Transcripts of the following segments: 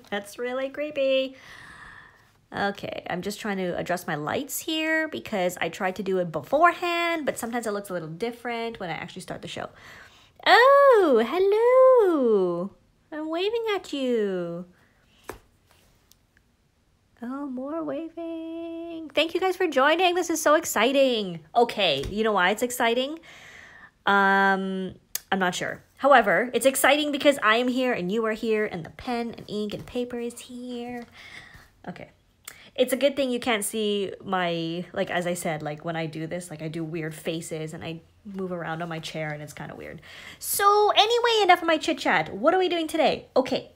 That's really creepy. Okay, I'm just trying to adjust my lights here because I tried to do it beforehand, but sometimes it looks a little different when I actually start the show. Oh, hello. I'm waving at you. Oh, more waving. Thank you guys for joining. This is so exciting. Okay, you know why it's exciting? I'm not sure. However, it's exciting because I am here and you are here and the pen and ink and paper is here. Okay. It's a good thing you can't see my, like, as I said, like when I do this, like I do weird faces and I move around on my chair and it's kind of weird. So anyway, enough of my chit chat. What are we doing today? Okay.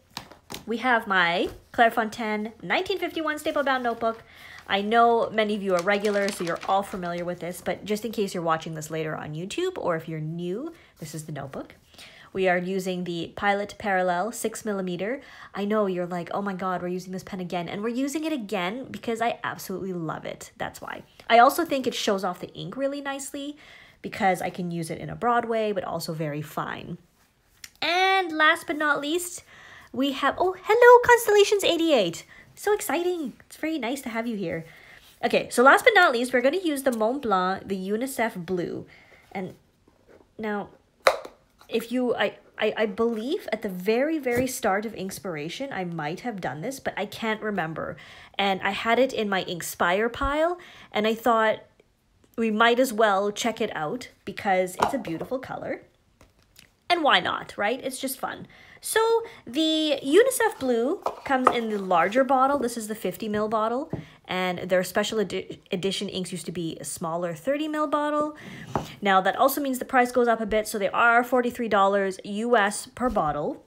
We have my Clairefontaine 1951 staple bound notebook. I know many of you are regulars, so you're all familiar with this, but just in case you're watching this later on YouTube, or if you're new, this is the notebook. We are using the Pilot Parallel 6mm. I know you're like, oh my God, we're using this pen again. And we're using it again because I absolutely love it. That's why. I also think it shows off the ink really nicely because I can use it in a broad way, but also very fine. And last but not least, we have, oh, hello, Constellations88. So exciting. It's very nice to have you here. Okay, so last but not least, we're going to use the Mont Blanc, the UNICEF Blue. And now, if you, I believe at the very, very start of Inkspiration, I might have done this, but I can't remember. And I had it in my Inkspire pile, and I thought we might as well check it out because it's a beautiful color. And why not, right? It's just fun. So the UNICEF Blue comes in the larger bottle. This is the 50ml bottle. And their special edition inks used to be a smaller 30ml bottle. Now that also means the price goes up a bit. So they are $43 US per bottle.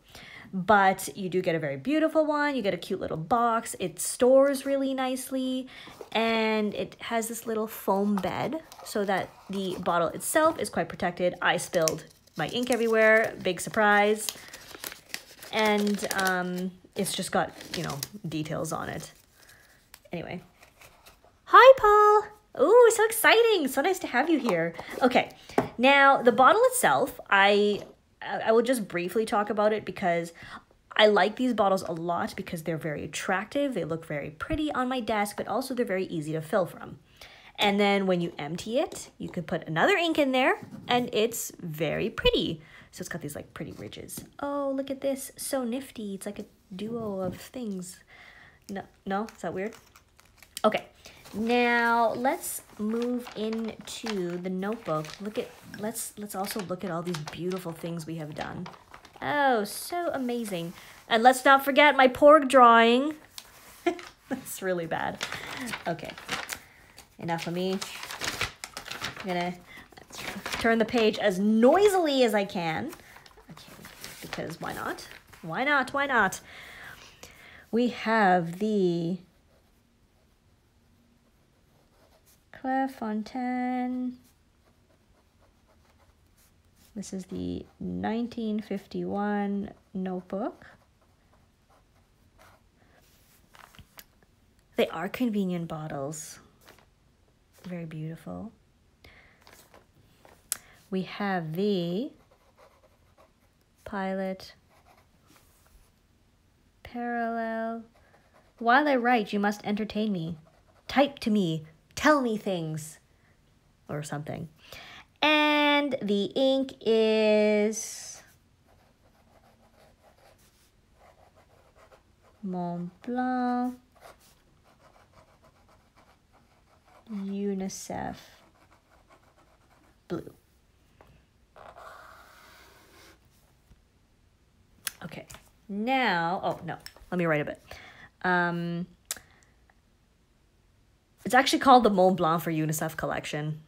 But you do get a very beautiful one. You get a cute little box. It stores really nicely. And it has this little foam bed so that the bottle itself is quite protected. I spilled my ink everywhere. Big surprise. And it's just got, you know, details on it. Anyway. Hi, Paul. Ooh, so exciting. So nice to have you here. Okay. Now, the bottle itself, I will just briefly talk about it because I like these bottles a lot because they're very attractive. They look very pretty on my desk, but also they're very easy to fill from. And then when you empty it, you can put another ink in there and it's very pretty. So it's got these like pretty ridges. Oh, look at this. So nifty. It's like a duo of things. No, is that weird? Okay. Now let's move into the notebook. Let's also look at all these beautiful things we have done. Oh, so amazing. And let's not forget my porg drawing. That's really bad. Okay. Enough of me. I'm gonna turn the page as noisily as I can. Okay, because why not? Why not? Why not? We have the Clairefontaine. This is the 1951 notebook. They are convenient bottles. Very beautiful. We have the Pilot Parallel. While I write, you must entertain me. Type to me. Tell me things. Or something. And the ink is Mont Blanc UNICEF Blue. Okay, now, oh no, let me write a bit. It's actually called the Mont Blanc for UNICEF collection.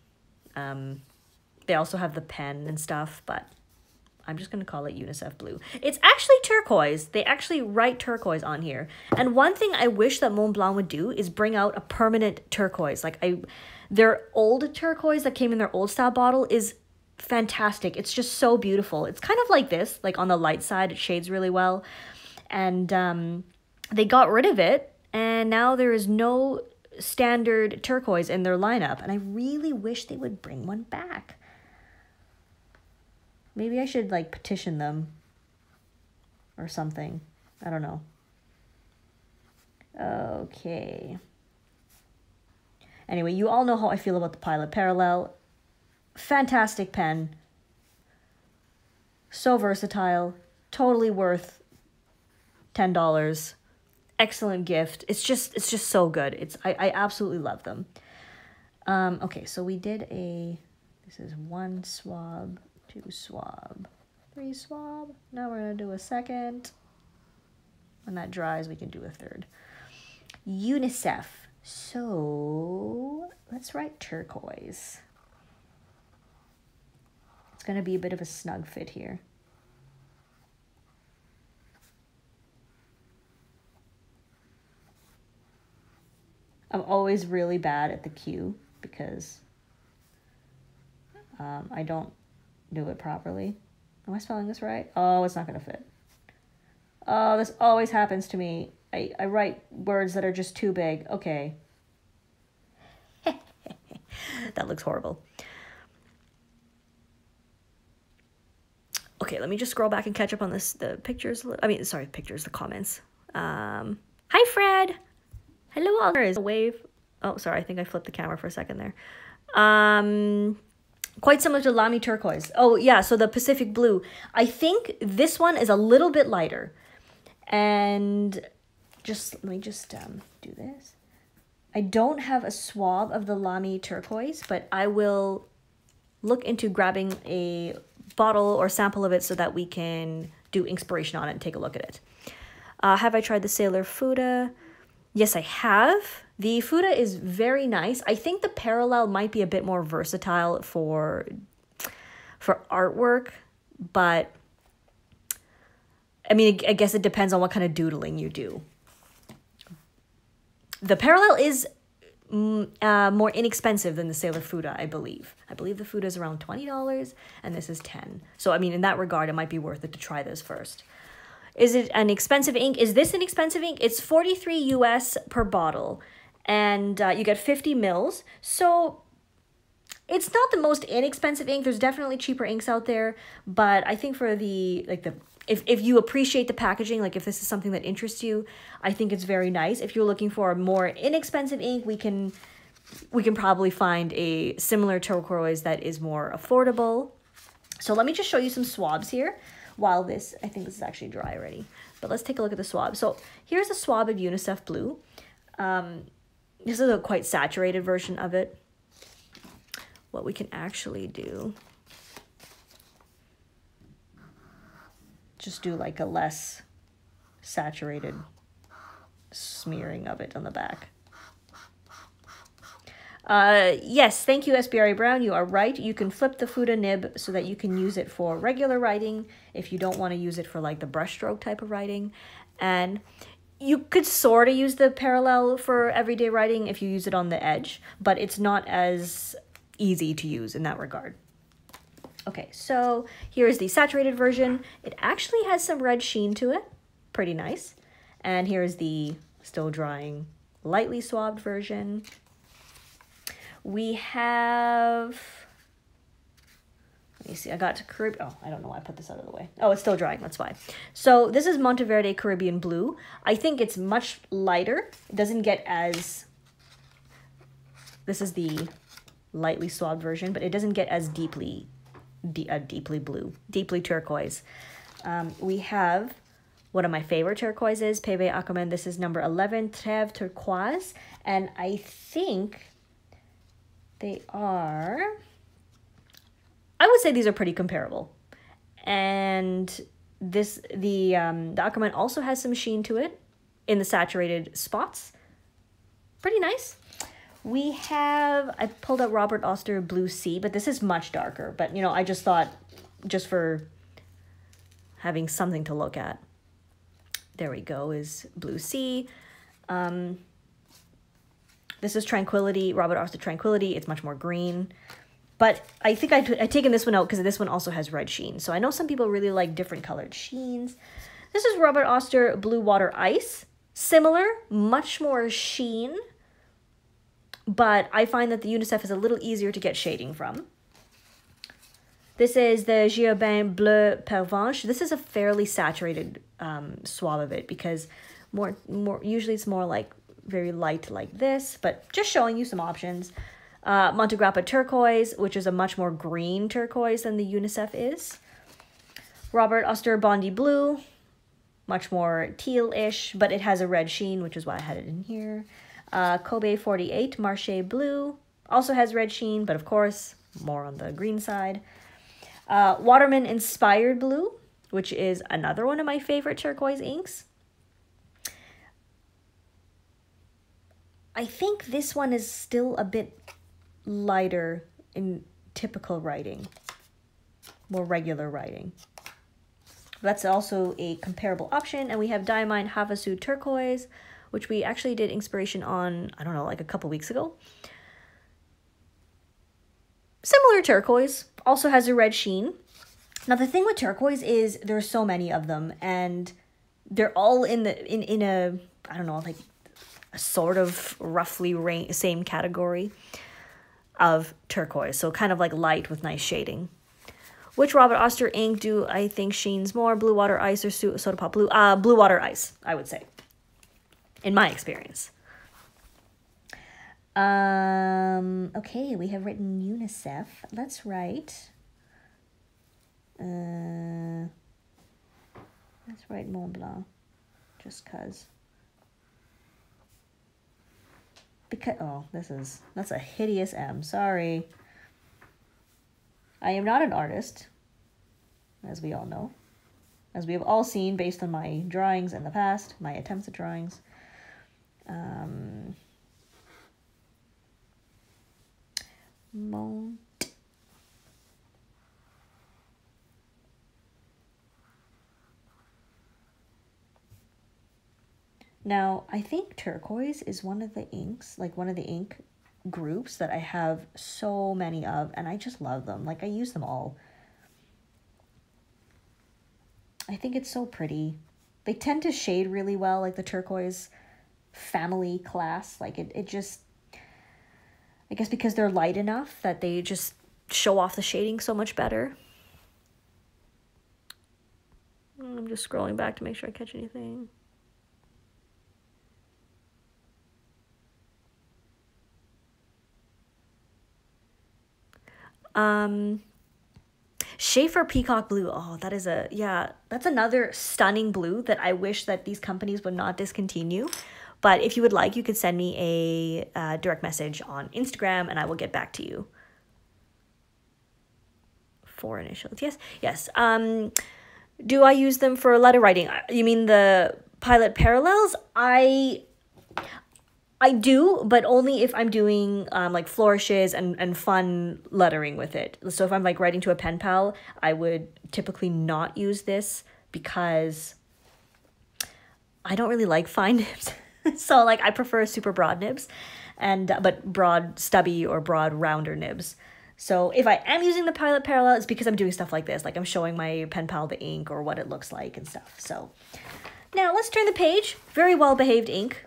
They also have the pen and stuff, but I'm just going to call it UNICEF Blue. It's actually turquoise. They actually write turquoise on here. And one thing I wish that Mont Blanc would do is bring out a permanent turquoise. Like their old turquoise that came in their old style bottle is fantastic. It's just so beautiful. It's kind of like this, like on the light side, it shades really well. And they got rid of it, and now there is no standard turquoise in their lineup. And I really wish they would bring one back. Maybe I should like petition them or something. I don't know. Okay. Anyway, you all know how I feel about the Pilot Parallel. Fantastic pen. So versatile. Totally worth $10. Excellent gift. It's just so good. I absolutely love them. Okay, so we did this is 1 swab, 2 swab, 3 swab. Now we're gonna do a second. When that dries, we can do a third. UNICEF. So let's write turquoise. It's gonna be a bit of a snug fit here. I'm always really bad at the Q because I don't do it properly. Am I spelling this right? Oh, it's not gonna fit. Oh, this always happens to me. I write words that are just too big. Okay. That looks horrible. Okay, let me just scroll back and catch up on the pictures. The comments. Hi, Fred. Hello, all. There is a wave. Oh, sorry. I think I flipped the camera for a second there. Quite similar to Lamy Turquoise. Oh, yeah. So the Pacific Blue. I think this one is a little bit lighter. And let me just do this. I don't have a swab of the Lamy Turquoise, but I will look into grabbing a bottle or sample of it so that we can do Inkspiration on it and take a look at it. Have I tried the Sailor Fuda? Yes, I have. The Fuda is very nice. I think the Parallel might be a bit more versatile for artwork, but I mean, I guess it depends on what kind of doodling you do. The Parallel is more inexpensive than the Sailor Fuda, I believe. I believe the Fuda is around $20 and this is $10. So, I mean, in that regard, it might be worth it to try this first. Is it an expensive ink? Is this an expensive ink? It's $43 US per bottle and you get 50 mils. So it's not the most inexpensive ink. There's definitely cheaper inks out there, but I think for if you appreciate the packaging, like if this is something that interests you, I think it's very nice. If you're looking for a more inexpensive ink, we can probably find a similar turquoise that is more affordable. So let me just show you some swabs here. While I think this is actually dry already, but let's take a look at the swab. So here's a swab of UNICEF Blue. This is a quite saturated version of it. What we can actually do, just do like a less saturated smearing of it on the back. Yes, thank you, SBRA Brown. You are right. You can flip the Fuda nib so that you can use it for regular writing if you don't want to use it for like the brushstroke type of writing. And you could sort of use the Parallel for everyday writing if you use it on the edge, but it's not as easy to use in that regard. Okay, so here's the saturated version. It actually has some red sheen to it. Pretty nice. And here's the still drying, lightly swabbed version. We have, let me see, I got to Caribbean. Oh, I don't know why I put this out of the way. Oh, it's still drying, that's why. So this is Monteverde Caribbean Blue. I think it's much lighter. It doesn't get as, this is the lightly swabbed version, but it doesn't get as deeply blue, deeply turquoise. We have one of my favorite turquoises, Pebe Aquaman. This is number 11, Trève Turquoise. And I think they are, I would say these are pretty comparable. And the Aquaman also has some sheen to it in the saturated spots. Pretty nice. We have, I pulled out Robert Oster Blue Sea, but this is much darker. But, you know, I just thought, just for having something to look at. There we go, is Blue Sea. This is Tranquility, Robert Oster Tranquility. It's much more green. But I think I've taken this one out because this one also has red sheen. So I know some people really like different colored sheens. This is Robert Oster Blue Water Ice. Similar, much more sheen. But I find that the UNICEF is a little easier to get shading from. This is the Giobin Bleu Pervenche. This is a fairly saturated swab of it because Usually it's more like very light like this, but just showing you some options. Montegrappa turquoise, which is a much more green turquoise than the UNICEF is. Robert Oster Bondi blue, much more teal-ish, but it has a red sheen, which is why I had it in here. Kobe 48 Marche blue, also has red sheen, but of course, more on the green side. Waterman Inspired blue, which is another one of my favorite turquoise inks. I think this one is still a bit lighter in typical writing, more regular writing. That's also a comparable option. And we have Diamine Havasu turquoise, which we actually did Inkspiration on, I don't know, like a couple weeks ago. Similar turquoise, also has a red sheen. Now the thing with turquoise is there's so many of them, and they're all in a I don't know, like a sort of roughly same category of turquoise. So kind of like light with nice shading. Which Robert Oster ink do I think sheens more? Blue Water Ice or Soda Pop Blue? Blue Water Ice, I would say, in my experience. Okay, we have written UNICEF. Let's write. Let's write Mont Blanc, just cause. Oh, that's a hideous M. Sorry. I am not an artist, as we all know, as we have all seen based on my drawings in the past, my attempts at drawings. Mont. Now, I think turquoise is one of the inks, like one of the ink groups that I have so many of, and I just love them. Like, I use them all. I think it's so pretty. They tend to shade really well, like the turquoise family class. Like, it just, I guess because they're light enough that they just show off the shading so much better. I'm just scrolling back to make sure I catch anything. Schaefer Peacock Blue. Oh, that is that's another stunning blue that I wish that these companies would not discontinue. But if you would like, you could send me a direct message on Instagram and I will get back to you. 4 initials. Yes. Do I use them for letter writing? You mean the Pilot Parallels? I do, but only if I'm doing like flourishes and fun lettering with it. So if I'm like writing to a pen pal, I would typically not use this because I don't really like fine nibs. So like I prefer super broad nibs, but broad stubby or broad rounder nibs. So if I am using the Pilot Parallel, it's because I'm doing stuff like this, like I'm showing my pen pal the ink or what it looks like and stuff. So now let's turn the page. Very well behaved ink.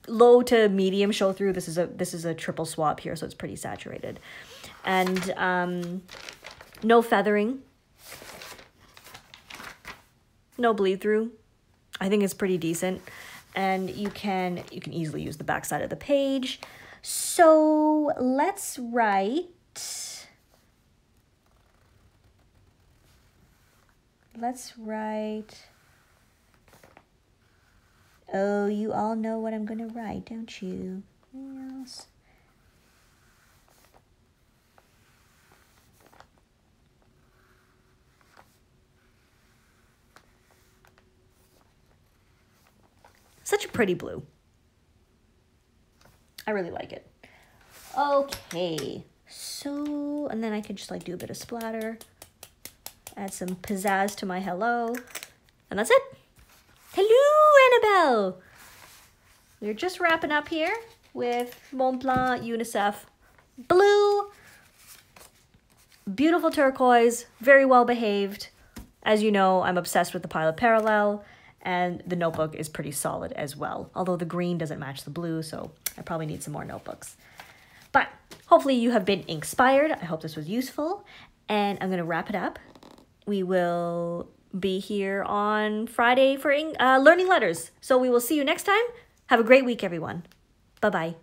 Low to medium show through. This is a triple swap here, so it's pretty saturated, and no feathering, no bleed through. I think it's pretty decent, and you can easily use the back side of the page. So let's write. Oh, you all know what I'm going to write, don't you? Yes. Such a pretty blue. I really like it. Okay, so, and then I can just like do a bit of splatter, add some pizzazz to my hello, and that's it. Hello, Annabelle! We're just wrapping up here with Mont Blanc UNICEF blue. Beautiful turquoise, very well behaved. As you know, I'm obsessed with the Pilot Parallel, and the notebook is pretty solid as well. Although the green doesn't match the blue, so I probably need some more notebooks. But hopefully you have been inspired. I hope this was useful, and I'm gonna wrap it up. We will be here on Friday for learning letters. So we will see you next time. Have a great week, everyone. Bye-bye.